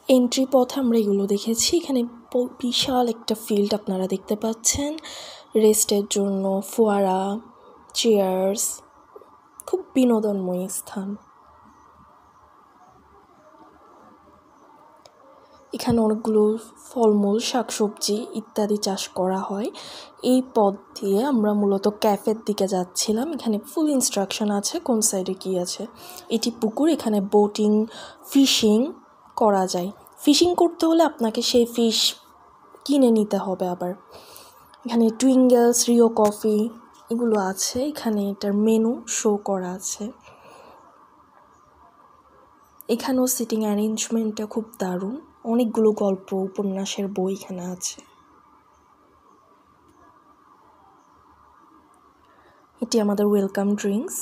Entry পথে আমরা এগুলো দেখেছি। এখানে বিশাল একটা ফিল্ড আপনারা দেখতে পাচ্ছেন, রেস্টের জন্য ফোয়ারা, চেয়ার্স, খুব বিনোদনময় স্থান। এখানে অনেকগুলো ফলমূল, শাকসবজি ইত্যাদি চাষ করা হয়। এই পথ দিয়ে আমরা মূলত ক্যাফের দিকে যাচ্ছিলাম। এখানে ফুল ইনস্ট্রাকশন আছে কোন সাইডে কি আছে। এটি পুকুর, এখানে বোটিং, ফিশিং করা যায়। ফিশিং করতে হলে আপনাকে সেই ফিশ কিনে নিতে হবে। আবার এখানে টুইঙ্গেলস, রিও কফি এগুলো আছে। এখানে এটার মেনু শো করা আছে। এখানেও সিটিং অ্যারেঞ্জমেন্টটা খুব দারুণ। অনেকগুলো গল্প, উপন্যাসের বই এখানে আছে। এটি আমাদের ওয়েলকাম ড্রিঙ্কস।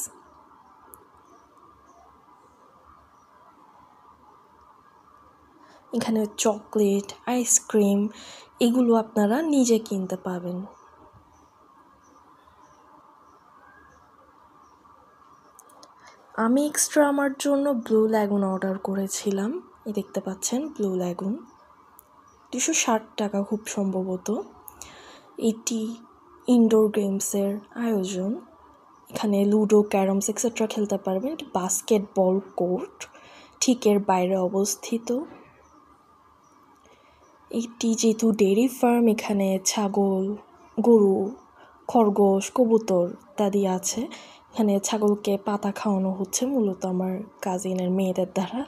এখানে চকলেট, আইসক্রিম এগুলো আপনারা নিজে কিনতে পাবেন। আমি এক্সট্রা আমার জন্য ব্লু ল্যাগুন অর্ডার করেছিলাম। এই দেখতে পাচ্ছেন ব্লু ল্যাগুন, 260 টাকা খুব সম্ভবত। এটি ইনডোর গেমসের আয়োজন। এখানে লুডো, ক্যারমস এক্সেট্রা খেলতে পারবেন। এটি বাস্কেটবল কোর্ট, ঠিক এর বাইরে অবস্থিত। এটি যেহেতু ডেইরি ফার্ম, এখানে ছাগল, গরু, খরগোশ, কবুতর ইত্যাদি আছে। এখানে ছাগলকে পাতা খাওয়ানো হচ্ছে মূলত আমার কাজিনের মেয়েদের দ্বারা।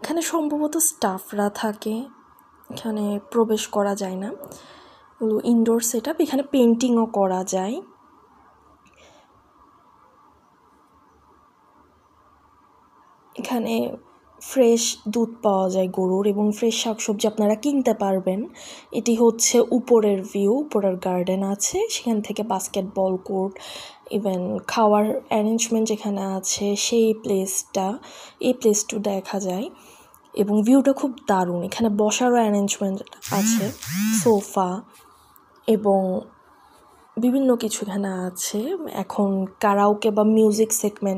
এখানে সম্ভবত স্টাফরা থাকে, এখানে প্রবেশ করা যায় না। ইনডোর সেট আপ, এখানে পেন্টিংও করা যায়। এখানে ফ্রেশ দুধ পাওয়া যায় গরুর, এবং ফ্রেশ শাকসবজি আপনারা কিনতে পারবেন। এটি হচ্ছে উপরের ভিউ, উপরের গার্ডেন আছে, সেখান থেকে বাস্কেটবল কোর্ট, ইভেন খাওয়ার অ্যারেঞ্জমেন্ট যেখানে আছে সেই প্লেসটা, এই প্লেসটা দেখা যায়। এবং ভিউটা খুব দারুণ। এখানে বসারও অ্যারেঞ্জমেন্ট আছে, সোফা এবং বিভিন্ন কিছু এখানে আছে। এখন কারাওকে বা মিউজিক সেগমেন্ট